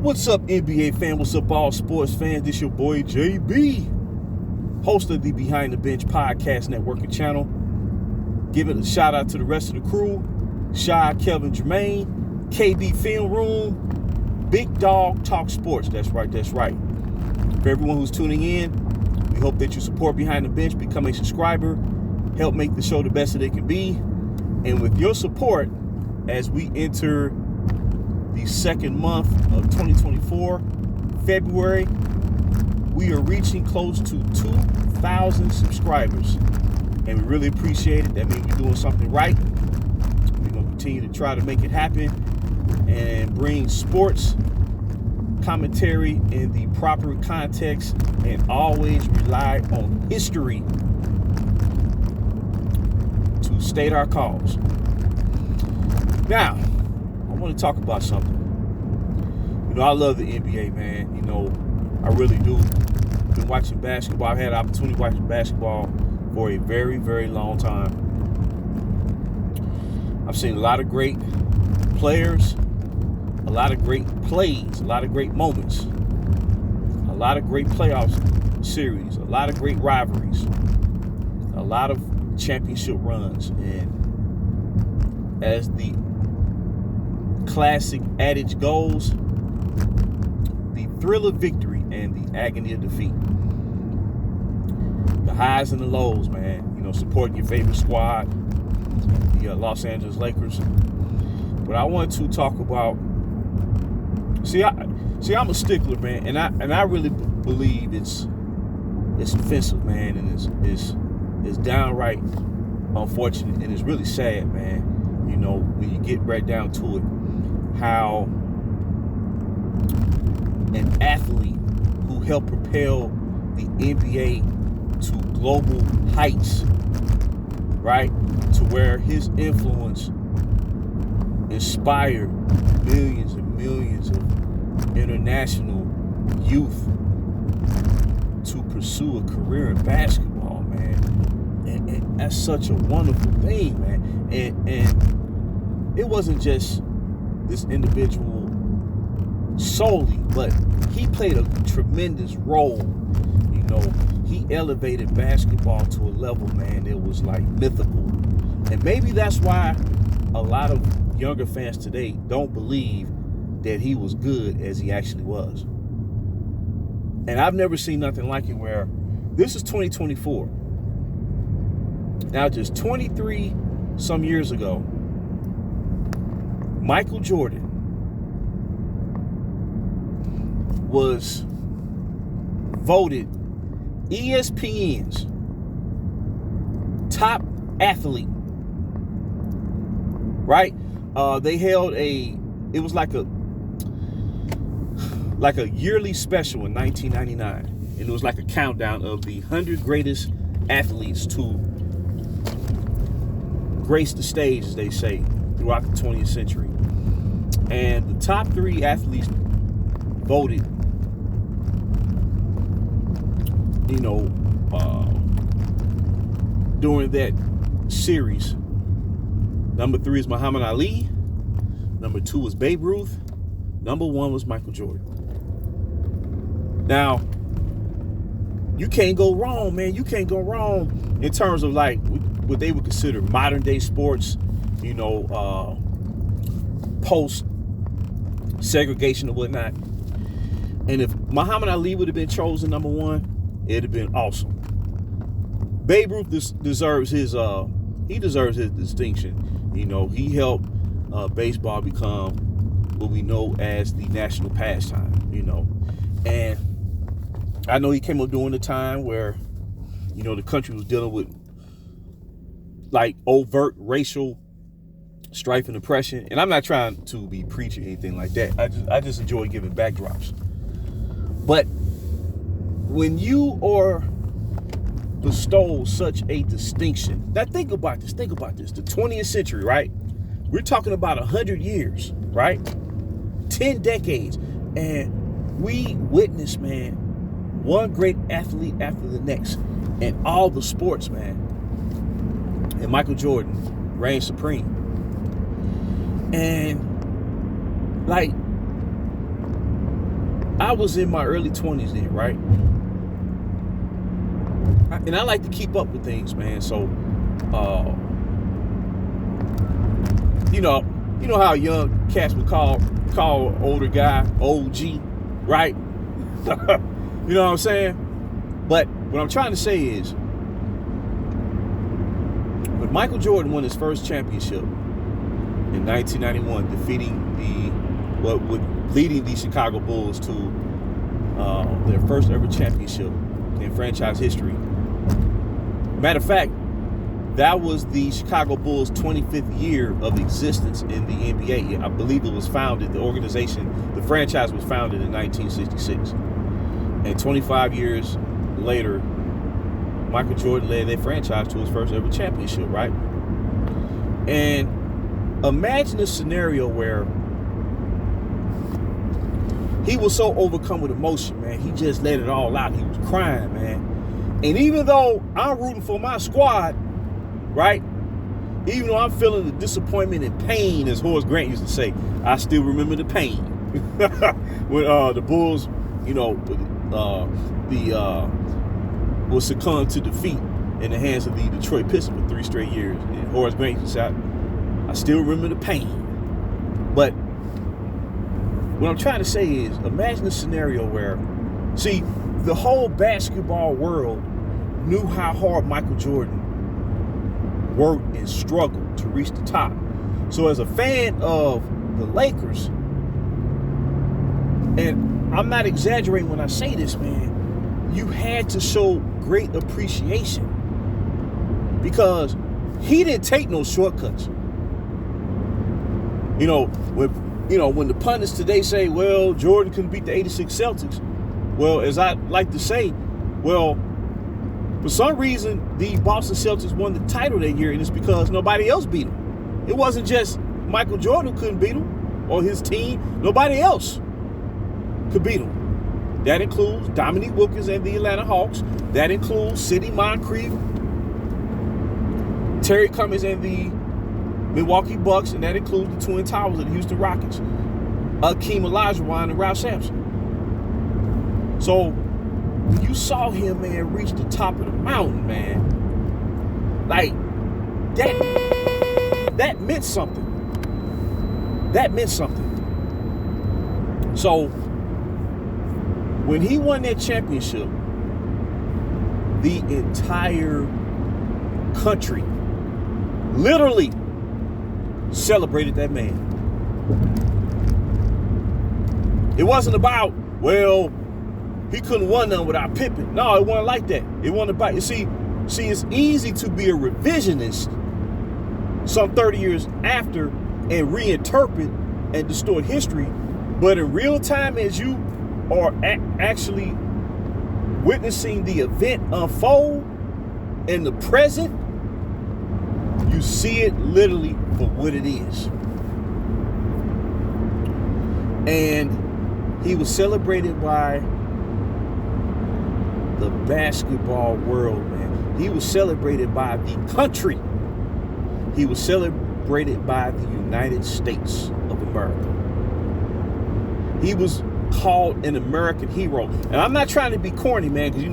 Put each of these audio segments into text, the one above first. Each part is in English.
What's up, NBA fan? What's up, all sports fans? This your boy JB, host of the Behind the Bench podcast network and channel. Give it a shout out to the rest of the crew: Shy, Kevin, Jermaine, KB Film Room, Big Dog Talk Sports. That's right. For everyone who's tuning in, we hope that you support Behind the Bench, become a subscriber, help make the show the best that it can be. And with your support, as we enter the second month of 2024, February, we are reaching close to 2,000 subscribers. And we really appreciate it. That means we're doing something right. We're going to continue to try to make it happen and bring sports commentary in the proper context and always rely on history to state our cause. Now, I want to talk about something. I love the NBA, man. I really do. Been watching basketball. I've had the opportunity to watch basketball for a very, very long time. I've seen a lot of great players, a lot of great plays, a lot of great moments, a lot of great playoff series, a lot of great rivalries, a lot of championship runs. And as the classic adage goes, the thrill of victory and the agony of defeat. The highs and the lows, man. Supporting your favorite squad, the Los Angeles Lakers. But I want to talk about. I'm a stickler, man, and I really believe it's offensive, man, and it's downright unfortunate, and it's really sad, man. When you get right down to it, how an athlete who helped propel the NBA to global heights, right, to where his influence inspired millions and millions of international youth to pursue a career in basketball, man. And that's such a wonderful thing, man. And it wasn't just this individual solely, but he played a tremendous role. He elevated basketball to a level, man, it was like mythical. And maybe that's why a lot of younger fans today don't believe that he was good as he actually was. And I've never seen nothing like it, where this is 2024. Now, just 23 some years ago, Michael Jordan was voted ESPN's top athlete, right? They held it was like a yearly special in 1999, and it was like a countdown of the 100 greatest athletes to grace the stage, as they say, throughout the 20th century. And the top 3 athletes voted, during that series. Number 3 is Muhammad Ali. Number 2 was Babe Ruth. Number 1 was Michael Jordan. Now, you can't go wrong, man. You can't go wrong in terms of like what they would consider modern day sports, post segregation and whatnot. And if Muhammad Ali would have been chosen number 1, it'd have been awesome. Babe Ruth deserves his distinction. He helped baseball become what we know as the national pastime. And I know he came up during the time where the country was dealing with like overt racial strife and oppression. And I'm not trying to be preaching anything like that. I just enjoy giving backdrops. But when you are bestowed such a distinction, now think about this, the 20th century, right? We're talking about 100 years, right? 10 decades. And we witnessed, man, one great athlete after the next in all the sports, man. And Michael Jordan reigned supreme. 'em. And like I was in my early 20s then, right? And I like to keep up with things, man. So, you know how young cats would call older guy OG, right? You know what I'm saying? But what I'm trying to say is, when Michael Jordan won his first championship in 1991, leading the Chicago Bulls to their first ever championship in franchise history. Matter of fact, that was the Chicago Bulls' 25th year of existence in the NBA. I believe it was founded, the franchise was founded in 1966. And 25 years later, Michael Jordan led their franchise to his first ever championship, right? And imagine a scenario where he was so overcome with emotion, man. He just let it all out. He was crying, man. And even though I'm rooting for my squad, right? Even though I'm feeling the disappointment and pain, as Horace Grant used to say, I still remember the pain. When the Bulls, was succumbed to defeat in the hands of the Detroit Pistons for 3 straight years. And Horace Grant used to say, I still remember the pain. But what I'm trying to say is, imagine a scenario where, see, the whole basketball world knew how hard Michael Jordan worked and struggled to reach the top. So as a fan of the Lakers, and I'm not exaggerating when I say this, man, you had to show great appreciation, because he didn't take no shortcuts. When the pundits today say, well, Jordan couldn't beat the 86 Celtics, well, as I like to say, well, for some reason, the Boston Celtics won the title that year, and it's because nobody else beat him. It wasn't just Michael Jordan who couldn't beat him, or his team. Nobody else could beat him. That includes Dominique Wilkins and the Atlanta Hawks. That includes Sidney Moncrief, Terry Cummings and the Milwaukee Bucks, and that includes the Twin Towers of the Houston Rockets, Akeem Olajuwon and Ralph Sampson. So when you saw him, man, reach the top of the mountain, man, like that meant something. That meant something. So when he won that championship, the entire country literally celebrated that man. It wasn't about, well, he couldn't win none without Pippen. No, it wasn't like that. It wasn't about, you see, it's easy to be a revisionist some 30 years after and reinterpret and distort history. But in real time, as you are actually witnessing the event unfold in the present, you see it literally for what it is. And he was celebrated by the basketball world, man. He was celebrated by the country. He was celebrated by the United States of America. He was called an American hero. And I'm not trying to be corny, man, because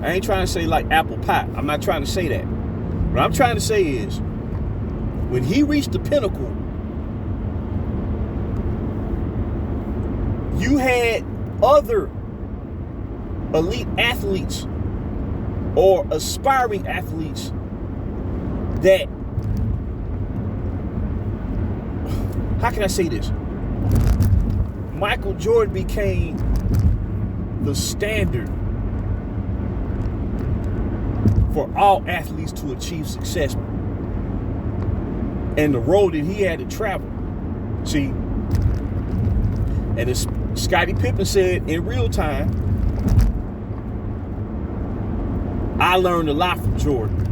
I ain't trying to say like apple pie. I'm not trying to say that. What I'm trying to say is, when he reached the pinnacle, you had other elite athletes or aspiring athletes that, how can I say this? Michael Jordan became the standard for all athletes to achieve success and the road that he had to travel. See, and as Scottie Pippen said in real time, I learned a lot from Jordan.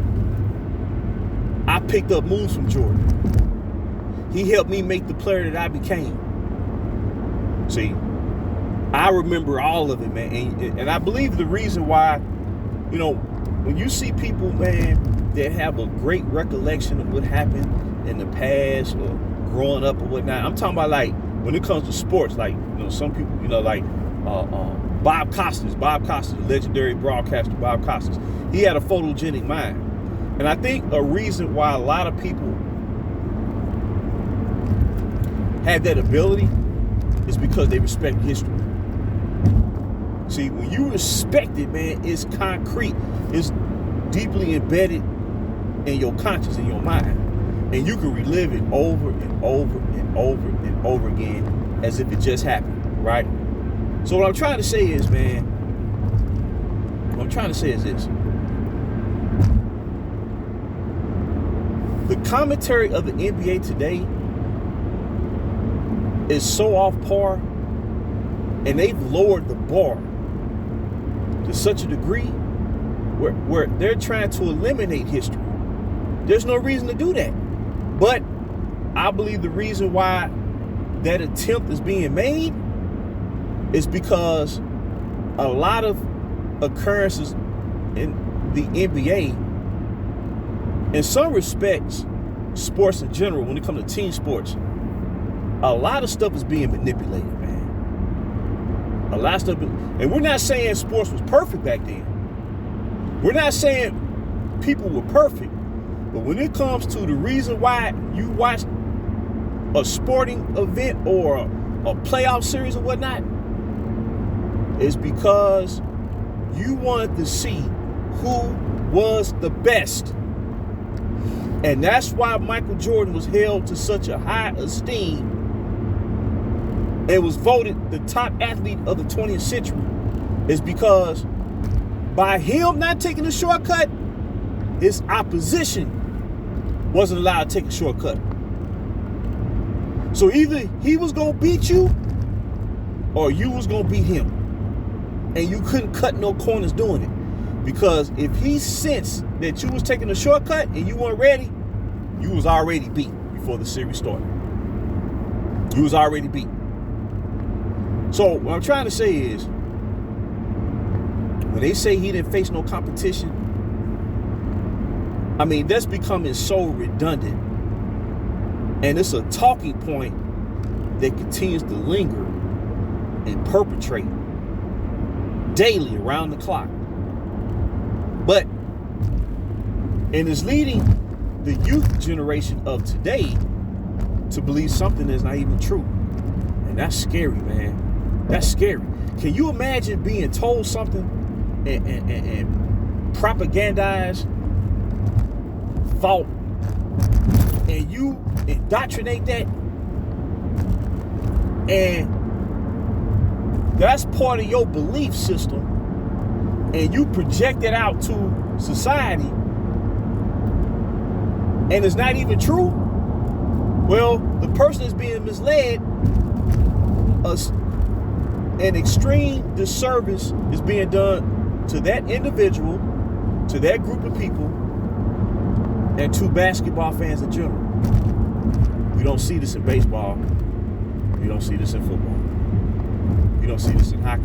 I picked up moves from Jordan. He helped me make the player that I became. See, I remember all of it, man. And I believe the reason why, when you see people, man, that have a great recollection of what happened in the past or growing up or whatnot, I'm talking about like when it comes to sports, like, some people, like Bob Costas, the legendary broadcaster Bob Costas, he had a photogenic mind. And I think a reason why a lot of people had that ability is because they respect history. See, when you respect it, man, it's concrete. It's deeply embedded in your conscience, in your mind. And you can relive it over and over and over and over again as if it just happened, right? So what I'm trying to say is, man, this. The commentary of the NBA today is so off par, and they've lowered the bar to such a degree where they're trying to eliminate history. There's no reason to do that. But I believe the reason why that attempt is being made is because a lot of occurrences in the NBA, in some respects, sports in general, when it comes to team sports, a lot of stuff is being manipulated, man. A lot of stuff, and we're not saying sports was perfect back then. We're not saying people were perfect. But when it comes to the reason why you watch a sporting event or a playoff series or whatnot, it's because you wanted to see who was the best. And that's why Michael Jordan was held to such a high esteem and was voted the top athlete of the 20th century, is because by him not taking a shortcut, his opposition wasn't allowed to take a shortcut. So either he was going to beat you or you was going to beat him. And you couldn't cut no corners doing it. Because if he sensed that you was taking a shortcut and you weren't ready, you was already beat before the series started. You was already beat. So what I'm trying to say is, when they say he didn't face no competition, I mean, that's becoming so redundant. And it's a talking point that continues to linger and perpetrate daily around the clock. But, and it's leading the youth generation of today to believe something that's not even true. And that's scary, man. That's scary. Can you imagine being told something and propagandized thought, and you indoctrinate that, and that's part of your belief system, and you project it out to society, and it's not even true? Well, the person that's being misled, an extreme disservice is being done to that individual, to that group of people, and to basketball fans in general. You don't see this in baseball. You don't see this in football. You don't see this in hockey.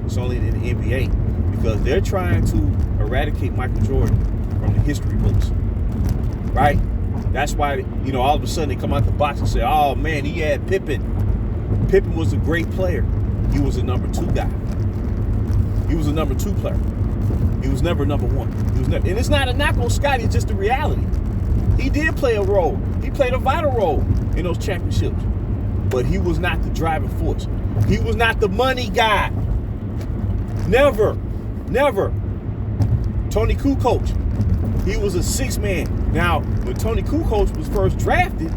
It's only in the NBA, because they're trying to eradicate Michael Jordan from the history books, right? That's why, all of a sudden they come out the box and say, oh man, he had Pippen. Pippen was a great player. He was a number 2 guy. He was a number 2 player. He was never number 1. He was never, and it's not a knock on Scotty, it's just the reality. He did play a role. He played a vital role in those championships. But he was not the driving force. He was not the money guy. Never. Tony Kukoc, he was a 6-man. Now, when Tony Kukoc was first drafted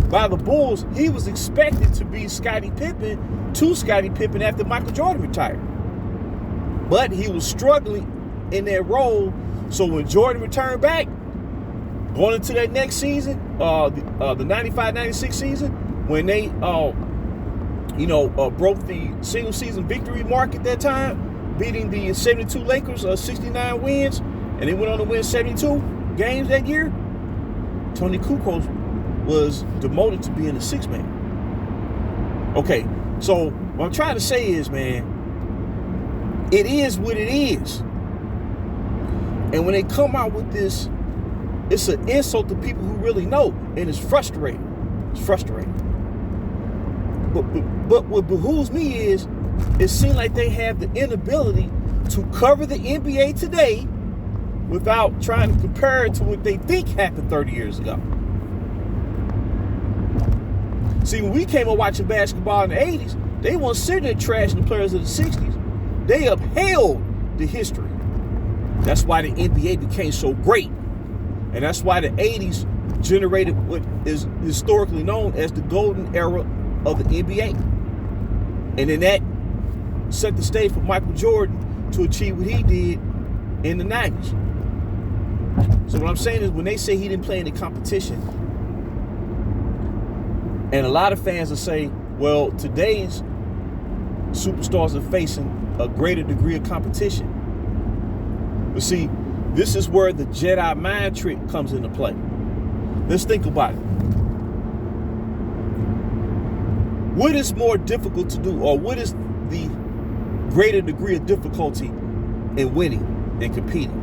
by the Bulls, he was expected to be Scottie Pippen after Michael Jordan retired. But he was struggling in that role. So when Jordan returned back, going into that next season, the 95-96 season, when they broke the single season victory mark at that time, beating the 72 Lakers, 69 wins, and they went on to win 72 games that year, Tony Kukoc was demoted to being a 6-man. Okay, so what I'm trying to say is, man, it is what it is. And when they come out with this, it's an insult to people who really know, and it's frustrating. It's frustrating. but what behooves me is it seems like they have the inability to cover the NBA today without trying to compare it to what they think happened 30 years ago. See, when we came up watching basketball in the 80s, they weren't sitting there trashing the players of the 60s. They upheld the history. That's why the NBA became so great. And that's why the 80s generated what is historically known as the golden era of the NBA. And then that set the stage for Michael Jordan to achieve what he did in the 90s. So what I'm saying is when they say he didn't play in the competition, and a lot of fans will say, well, today's superstars are facing a greater degree of competition. But see, this is where the Jedi mind trick comes into play. Let's think about it. What is more difficult to do, or what is the greater degree of difficulty in winning and competing?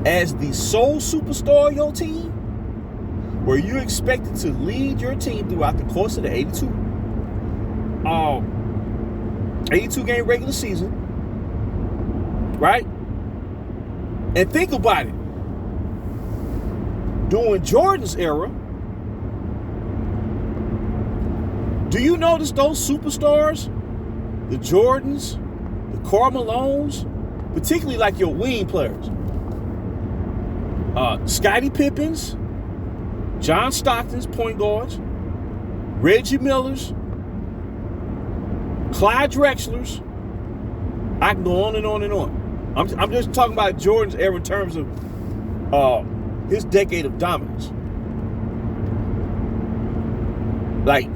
As the sole superstar of your team, where you're expected to lead your team throughout the course of the 82 game regular season, right? And think about it. During Jordan's era, do you notice those superstars, the Jordans, the Karl Malones, particularly like your wing players, Scottie Pippens, John Stockton's point guards, Reggie Miller's, Clyde Drexler's. I can go on and on and on. I'm just talking about Jordan's era in terms of his decade of dominance. Like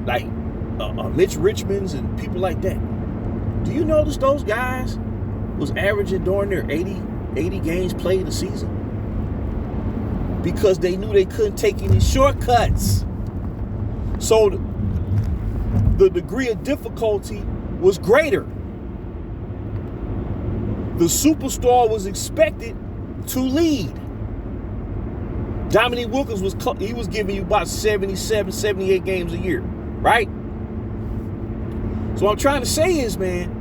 Mitch Richmonds and people like that. Do you notice those guys was averaging during their 80 games played a season? Because they knew they couldn't take any shortcuts. So the degree of difficulty was greater. The superstar was expected to lead. Dominique Wilkins was giving you about 77, 78 games a year, right? So what I'm trying to say is, man,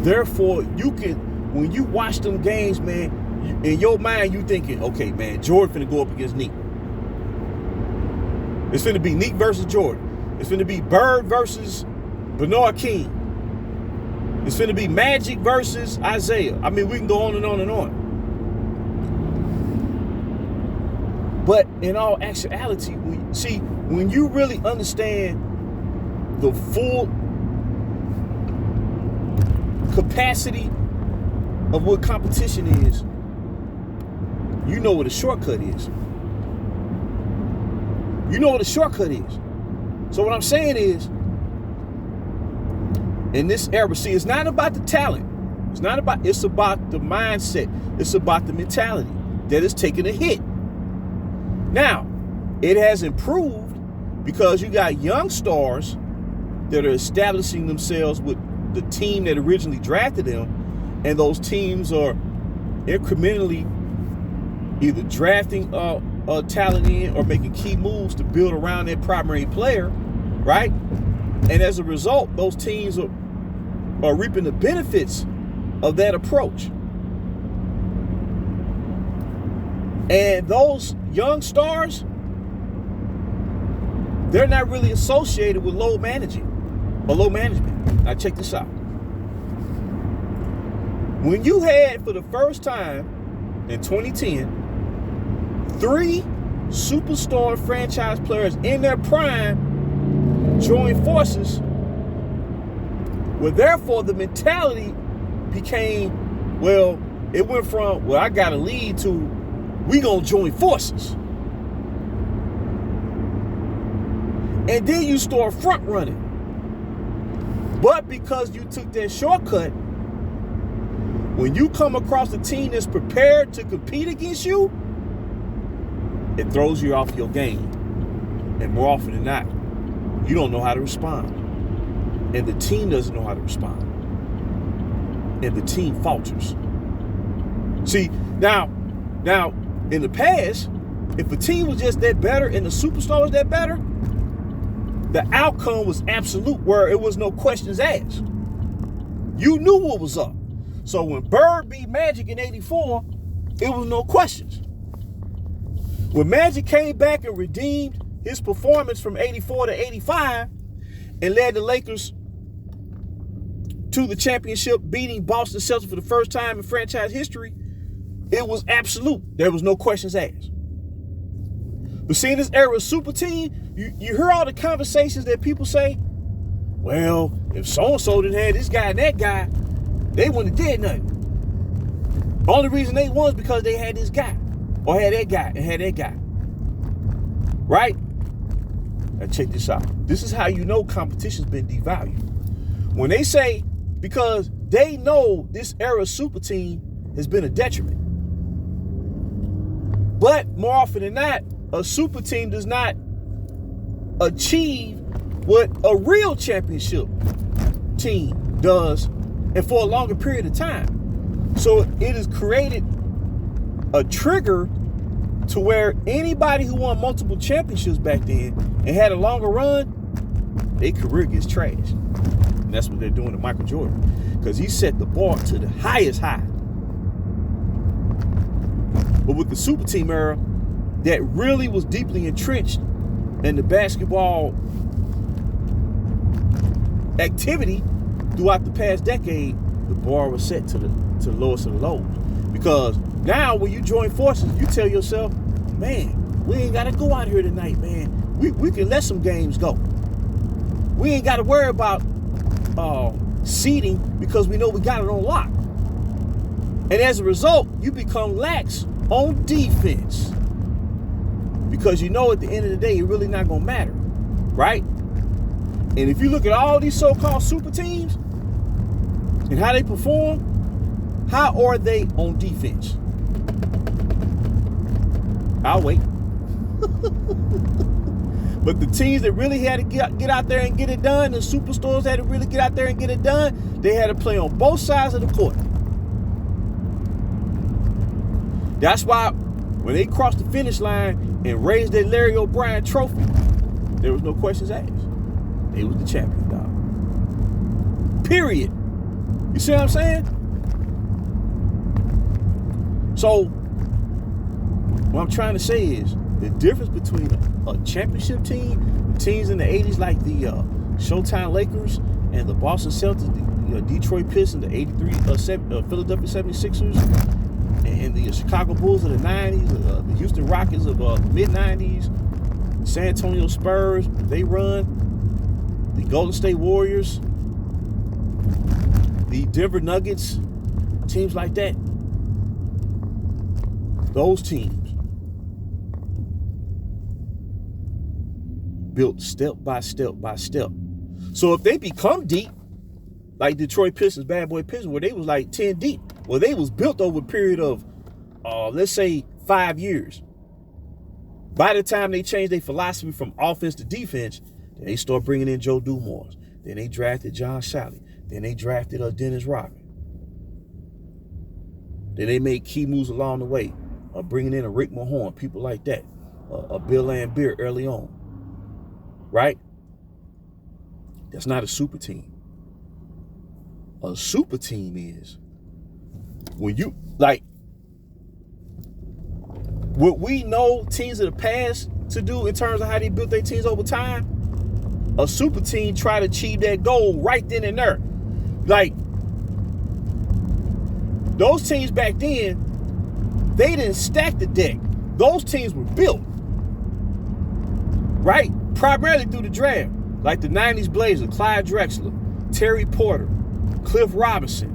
therefore you can, when you watch them games, man, in your mind you thinking, okay, man, Jordan finna go up against Nick. It's finna be Nick versus Jordan. It's finna be Bird versus Bernard King. It's finna be Magic versus Isaiah. I mean, we can go on and on and on. But in all actuality, when you really understand the full capacity of what competition is, you know what a shortcut is. You know what a shortcut is. So what I'm saying is, in this era, see, it's not about the talent. It's about the mindset. It's about the mentality that is taking a hit. Now, it has improved because you got young stars that are establishing themselves with the team that originally drafted them, and those teams are incrementally either drafting talent in or making key moves to build around their primary player, right? And as a result, those teams are reaping the benefits of that approach. And those young stars, they're not really associated with low management. Now check this out. When you had, for the first time in 2010, 3 superstar franchise players in their prime join forces, well, therefore the mentality became, well, it went from, well, I got to lead to, we gonna join forces. And then you start front running. But because you took that shortcut, when you come across a team that's prepared to compete against you, it throws you off your game. And more often than not, you don't know how to respond. And the team doesn't know how to respond. And the team falters. See, now, in the past, if a team was just that better and the superstar was that better, the outcome was absolute, where it was no questions asked. You knew what was up. So when Bird beat Magic in 84, it was no questions. When Magic came back and redeemed his performance from 84 to 85 and led the Lakers to the championship, beating Boston Celtics for the first time in franchise history, it was absolute. There was no questions asked. But seeing this era of super team, you hear all the conversations that people say, well, if so-and-so didn't have this guy and that guy, they wouldn't have did nothing. Only reason they won is because they had this guy, or had that guy, and had that guy. Right? Now check this out. This is how you know competition's been devalued. When they say, because they know this era of super team has been a detriment. But more often than not, a super team does not achieve what a real championship team does, and for a longer period of time. So it has created a trigger to where anybody who won multiple championships back then and had a longer run, their career gets trashed. And that's what they're doing to Michael Jordan, because he set the bar to the highest high. But with the super team era, that really was deeply entrenched in the basketball activity throughout the past decade, the bar was set to the lowest of the lows. Because now when you join forces, you tell yourself, man, we ain't got to go out here tonight, man. We can let some games go. We ain't got to worry about seeding, because we know we got it on lock. And as a result, you become lax on defense, because you know at the end of the day, it's really not going to matter, right? And if you look at all these so-called super teams and how they perform, how are they on defense? I'll wait. But the teams that really had to get out there and get it done, the superstars had to really get out there and get it done, they had to play on both sides of the court. That's why when they crossed the finish line and raised their Larry O'Brien trophy, there was no questions asked. They was the champion, dog. Period. You see what I'm saying? So, what I'm trying to say is the difference between a championship team, the teams in the 80s like the Showtime Lakers and the Boston Celtics, the Detroit Pistons, the 83 Philadelphia 76ers, and the Chicago Bulls of the 90s, the Houston Rockets of the mid-90s, San Antonio Spurs, they run, the Golden State Warriors, the Denver Nuggets, teams like that. Those teams built step by step by step. So if they become deep, like Detroit Pistons, Bad Boy Pistons, where they was like 10 deep, well, they was built over a period of, let's say, 5 years. By the time they changed their philosophy from offense to defense, then they start bringing in Joe Dumars. Then they drafted John Shalley. Then they drafted Dennis Rodman. Then they made key moves along the way, bringing in a Rick Mahorn, people like that, a Bill Laimbeer early on, right? That's not a super team. A super team is when you, like, what we know teams of the past to do in terms of how they built their teams over time, a super team try to achieve that goal right then and there. Like, those teams back then, they didn't stack the deck. Those teams were built, right? Primarily through the draft. Like the 90s Blazers, Clyde Drexler, Terry Porter, Cliff Robinson,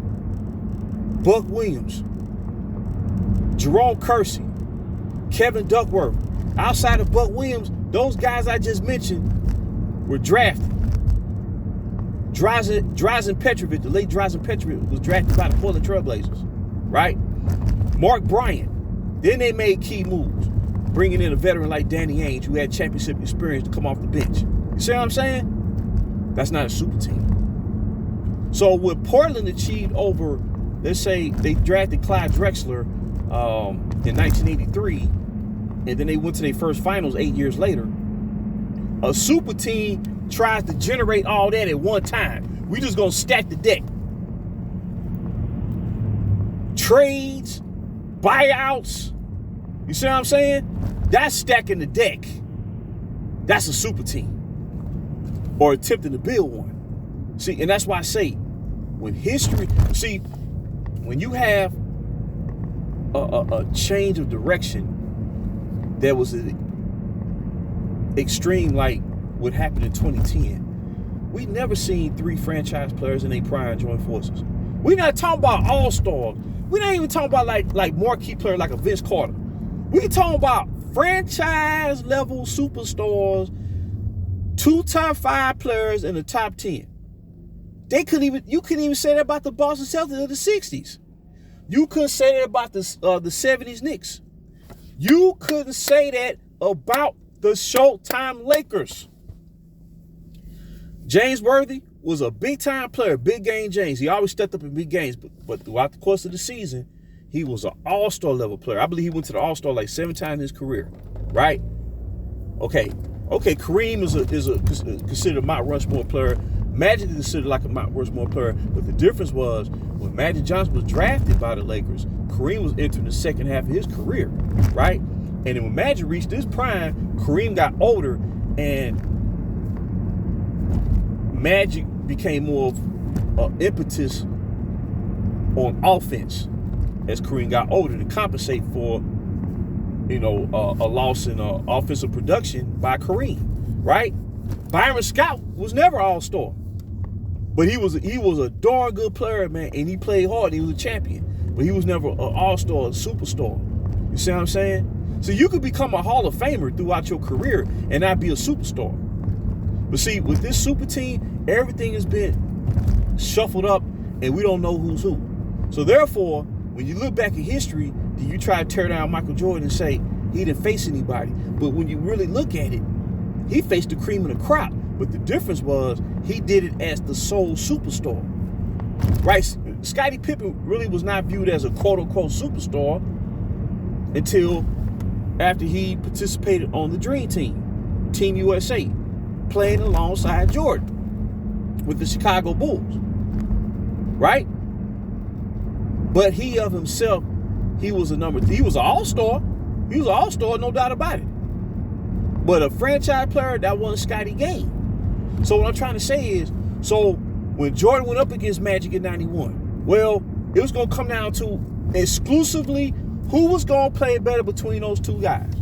Buck Williams, Jerome Kersey, Kevin Duckworth. Outside of Buck Williams, those guys I just mentioned were drafted. Drazen Petrovic, the late Drazen Petrovic, was drafted by the Portland Trailblazers, right? Mark Bryant. Then they made key moves, bringing in a veteran like Danny Ainge, who had championship experience, to come off the bench. You see what I'm saying? That's not a super team. So what Portland achieved over, let's say they drafted Clyde Drexler in 1983, and then they went to their first finals 8 years later. A super team tries to generate all that at one time. We just gonna stack the deck. Trades, buyouts. You see what I'm saying? That's stacking the deck. That's a super team. Or attempting to build one. See, and that's why I say, when you have a change of direction that was extreme, like what happened in 2010, we never seen 3 franchise players in their prime join forces. We're not talking about all-stars. We're not even talking about like marquee player like a Vince Carter. We talking about franchise level superstars, 2 top 5 players in the top 10. You couldn't even say that about the Boston Celtics of the 60s. You couldn't say that about the 70s Knicks. You couldn't say that about the Showtime Lakers. James Worthy was a big-time player, big game James. He always stepped up in big games, but throughout the course of the season, he was an all-star level player. I believe he went to the all-star like 7 times in his career, right? Okay, Kareem is considered a Mount Rushmore player. Magic is considered like a Mount Rushmore player, but the difference was when Magic Johnson was drafted by the Lakers, Kareem was entering the second half of his career, right? And then when Magic reached his prime, Kareem got older, and Magic became more of an impetus on offense as Kareem got older to compensate for, a loss in offensive production by Kareem, right? Byron Scott was never all-star, but he was a darn good player, man, and he played hard. He was a champion, but he was never an all-star, a superstar. You see what I'm saying? So you could become a Hall of Famer throughout your career and not be a superstar. But see, with this super team, everything has been shuffled up, and we don't know who's who. So therefore, when you look back at history, do you try to tear down Michael Jordan and say he didn't face anybody? But when you really look at it, he faced the cream of the crop. But the difference was he did it as the sole superstar. Right? Scottie Pippen really was not viewed as a quote-unquote superstar until after he participated on the Dream Team, Team USA, playing alongside Jordan with the Chicago Bulls. Right? But he of himself, he was an all-star. He was an all-star, no doubt about it. But a franchise player, that wasn't Scottie game. So what I'm trying to say is, so when Jordan went up against Magic in 91, well, it was going to come down to exclusively who was going to play better between those two guys.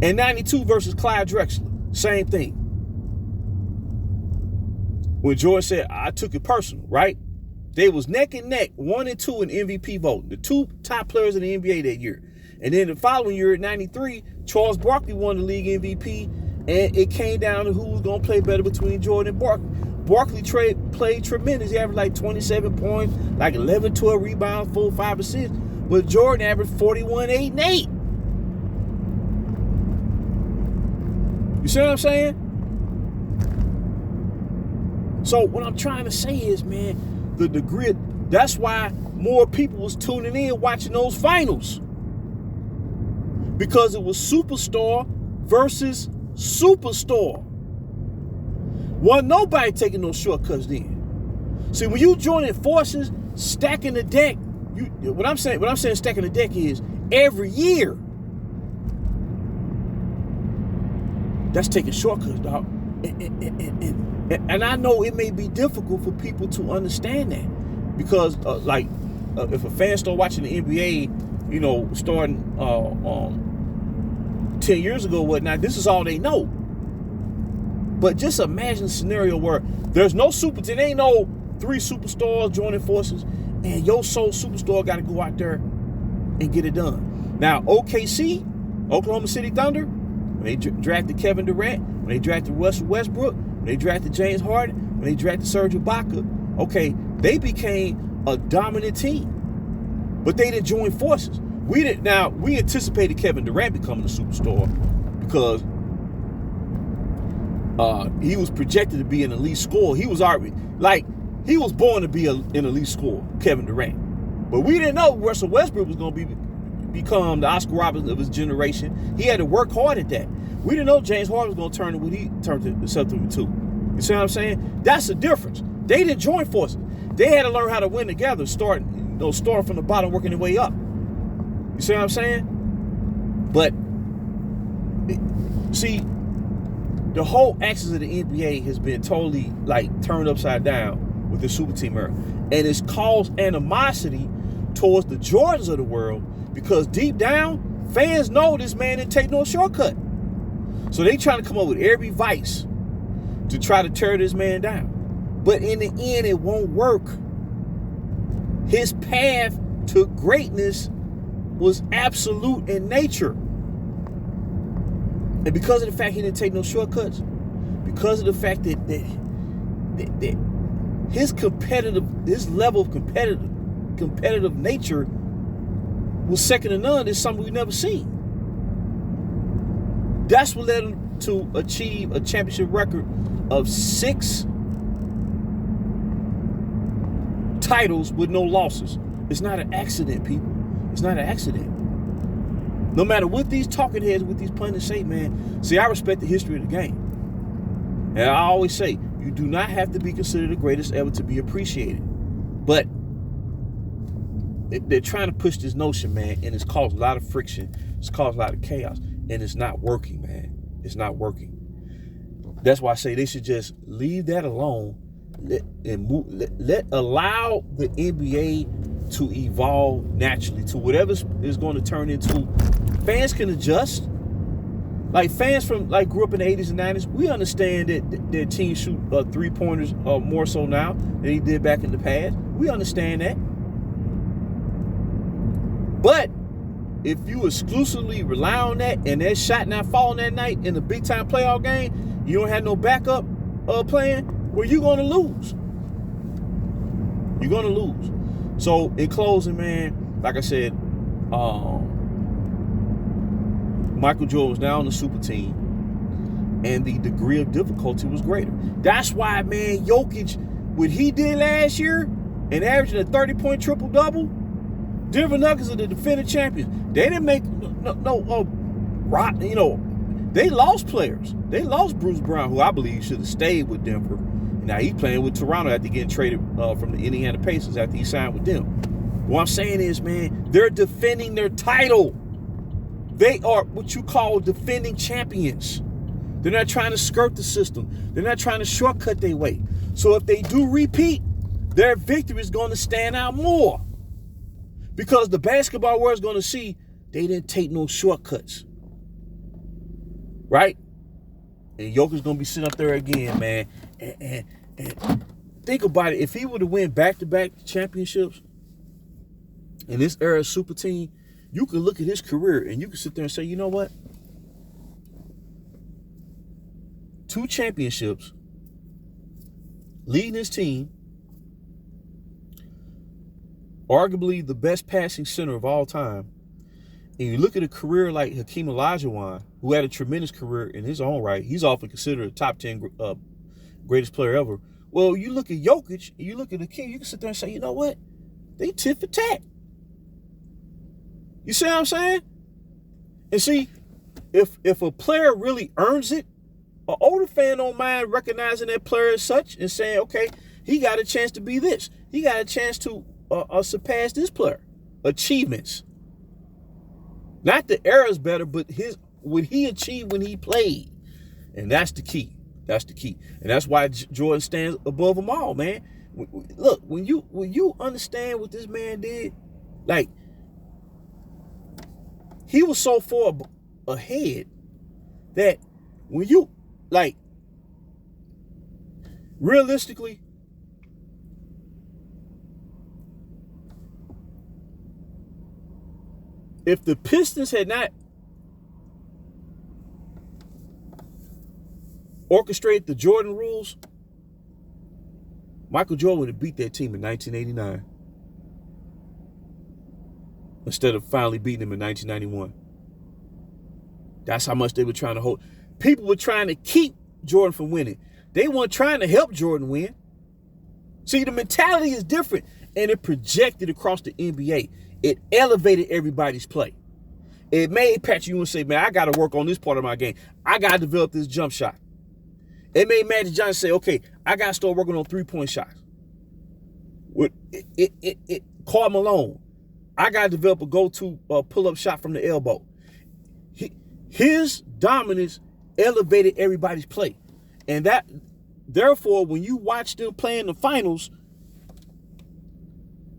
And 92 versus Clyde Drexler, same thing. When Jordan said, I took it personal, right? They was neck and neck, 1 and 2 in MVP voting, the 2 top players in the NBA that year. And then the following year, at 93, Charles Barkley won the league MVP, and it came down to who was going to play better between Jordan and Barkley. Barkley played tremendous. He averaged like 27 points, like 11, 12 rebounds, 4, 5 assists. But Jordan averaged 41, 8, and 8. You see what I'm saying? So what I'm trying to say is, man, the degree, that's why more people was tuning in watching those finals. Because it was superstar versus superstar. Wasn't nobody taking no shortcuts then. See, when you joining forces, stacking the deck, what I'm saying stacking the deck is every year. That's taking shortcuts, dog. And I know it may be difficult for people to understand that. Because, if a fan start watching the NBA, starting 10 years ago or whatnot, this is all they know. But just imagine a scenario where there's no there ain't no 3 superstars joining forces, and your sole superstar got to go out there and get it done. Now, OKC, Oklahoma City Thunder, when they drafted Kevin Durant, when they drafted Russell Westbrook, when they drafted James Harden, when they drafted Serge Ibaka, okay, they became a dominant team. But they didn't join forces. We anticipated Kevin Durant becoming a superstar because he was projected to be an elite scorer. He was born to be an elite scorer, Kevin Durant. But we didn't know Russell Westbrook was going to be become the Oscar Robertson of his generation. He had to work hard at that. We didn't know James Harden was going to turn it when he turned it something to 2. You see what I'm saying? That's the difference. They didn't join forces. They had to learn how to win together, starting from the bottom, working their way up. You see what I'm saying? But see, the whole axis of the NBA has been totally turned upside down with the super team era, and it's caused animosity towards the Jordans of the world because deep down, fans know this man didn't take no shortcut. So they trying to come up with every vice to try to tear this man down. But in the end, it won't work. His path to greatness was absolute in nature. And because of the fact he didn't take no shortcuts, because of the fact that his level of competitive nature was second to none, is something we've never seen. That's what led him to achieve a championship record of 6 titles with no losses. It's not an accident, people. It's not an accident. No matter what these talking heads, what these pundits say, man. See, I respect the history of the game. And I always say, you do not have to be considered the greatest ever to be appreciated. But they're trying to push this notion, man, and it's caused a lot of friction. It's caused a lot of chaos. And it's not working, man. It's not working. That's why I say they should just leave that alone. Allow the NBA to evolve naturally to whatever is going to turn into. Fans can adjust. Fans from grew up in the 80s and 90s, we understand that their teams shoot 3-pointers more so now than they did back in the past. We understand that. But if you exclusively rely on that and that shot not falling that night in a big time playoff game, you don't have no backup plan, well, you're going to lose. You're going to lose. So, in closing, man, like I said, Michael Jordan was now on the super team, and the degree of difficulty was greater. That's why, man, Jokic, what he did last year and averaging a 30-point triple-double, Denver Nuggets are the defending champions. They didn't make they lost players. They lost Bruce Brown, who I believe should have stayed with Denver. Now he's playing with Toronto after getting traded from the Indiana Pacers after he signed with them. What I'm saying is, man, they're defending their title. They are what you call defending champions. They're not trying to skirt the system. They're not trying to shortcut their way. So if they do repeat, their victory is going to stand out more. Because the basketball world is going to see they didn't take no shortcuts. Right? And Jokic is going to be sitting up there again, man. And think about it. If he would have won back-to-back championships in this era of super team, you could look at his career and you could sit there and say, you know what? 2 championships, leading his team, arguably the best passing center of all time. And you look at a career like Hakeem Olajuwon, who had a tremendous career in his own right. He's often considered a top 10 greatest player ever. Well, you look at Jokic, and you look at Hakeem, you can sit there and say, you know what? They tit for tat. You see what I'm saying? And see, if a player really earns it, an older fan don't mind recognizing that player as such and saying, okay, he got a chance to be this. He got a chance to surpass this player. Achievements. Not the era's better, but what he achieved when he played. And that's the key. That's the key. And that's why Jordan stands above them all, man. Look, when you understand what this man did, he was so far ahead that when you, realistically, if the Pistons had not orchestrated the Jordan rules, Michael Jordan would have beat that team in 1989 instead of finally beating him in 1991. That's how much they were trying to hold. People were trying to keep Jordan from winning. They weren't trying to help Jordan win. See, the mentality is different, and it projected across the NBA. It elevated everybody's play. It made Patrick Ewing say, man, I got to work on this part of my game. I got to develop this jump shot. It made Magic Johnson say, okay, I got to start working on three-point shots. Karl Malone, I got to develop a go-to pull-up shot from the elbow. His dominance elevated everybody's play. And therefore, when you watch them play in the finals,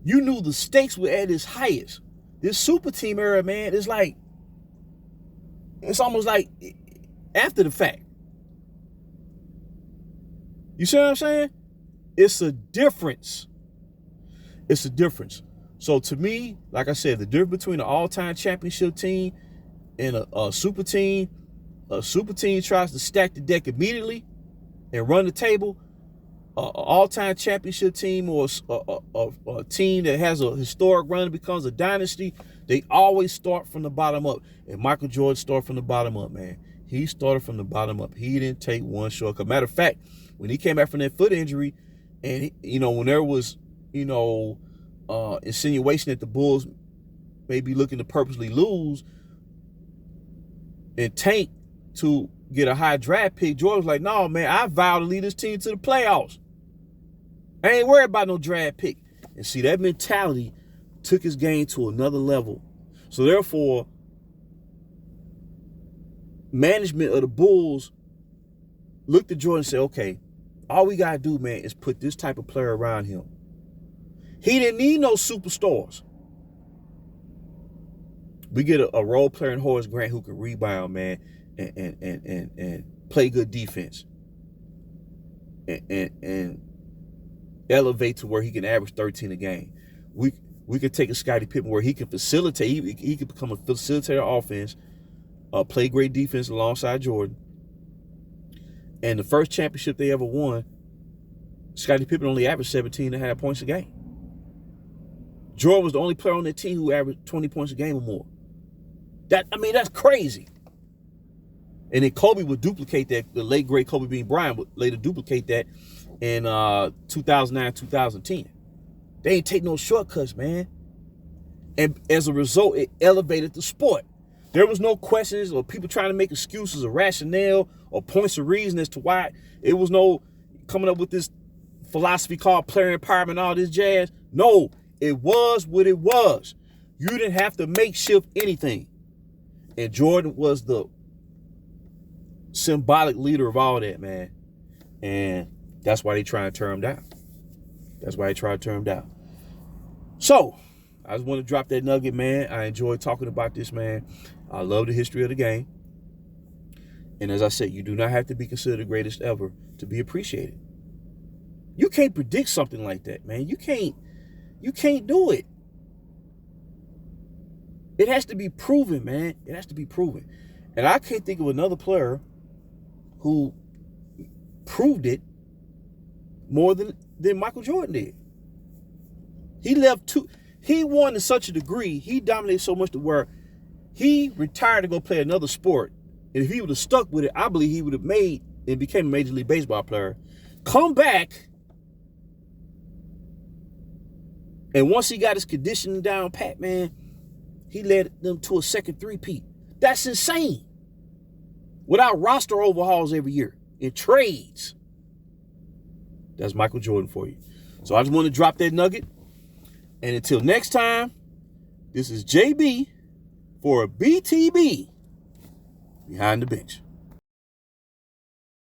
you knew the stakes were at its highest. This super team era, man, it's almost like after the fact. You see what I'm saying? It's a difference. It's a difference. So to me, like I said, the difference between an all-time championship team and a super team tries to stack the deck immediately and run the table. An all-time championship team or a team that has a historic run and becomes a dynasty, they always start from the bottom up. And Michael Jordan started from the bottom up, man. He started from the bottom up. He didn't take one shortcut. Matter of fact, when he came back from that foot injury, and when there was, insinuation that the Bulls may be looking to purposely lose and tank to get a high draft pick, Jordan was like, no, man, I vow to lead this team to the playoffs. I ain't worried about no draft pick. And see, that mentality took his game to another level. So therefore, management of the Bulls looked at Jordan and said, okay, all we got to do, man, is put this type of player around him. He didn't need no superstars. We get a role player in Horace Grant who can rebound, man, and play good defense. And elevate to where he can average 13 a game. We could take a Scottie Pippen where he can facilitate. He could become a facilitator of offense, play great defense alongside Jordan. And the first championship they ever won, Scottie Pippen only averaged 17.5 points a game. Jordan was the only player on that team who averaged 20 points a game or more. That's crazy. And then Kobe would duplicate that. The late, great Kobe Bean Bryant would later duplicate that in 2009, 2010. They ain't take no shortcuts, man. And as a result, it elevated the sport. There was no questions or people trying to make excuses or rationale or points of reason as to why. It was no coming up with this philosophy called player empowerment and all this jazz. No, it was what it was. You didn't have to makeshift anything. And Jordan was the symbolic leader of all that, man. And that's why they try to turn him down. That's why they try to turn him down. So, I just want to drop that nugget, man. I enjoy talking about this, man. I love the history of the game. And as I said, you do not have to be considered the greatest ever to be appreciated. You can't predict something like that, man. You can't do it. It has to be proven, man. It has to be proven. And I can't think of another player who proved it more than Michael Jordan did. He won to such a degree, he dominated so much to where he retired to go play another sport. And if he would have stuck with it, I believe he would have made and became a Major League Baseball player. Come back. And once he got his conditioning down pat, man, he led them to a second three-peat. That's insane. Without roster overhauls every year in trades. That's Michael Jordan for you. So I just want to drop that nugget. And until next time, this is JB for BTB Behind the Bench.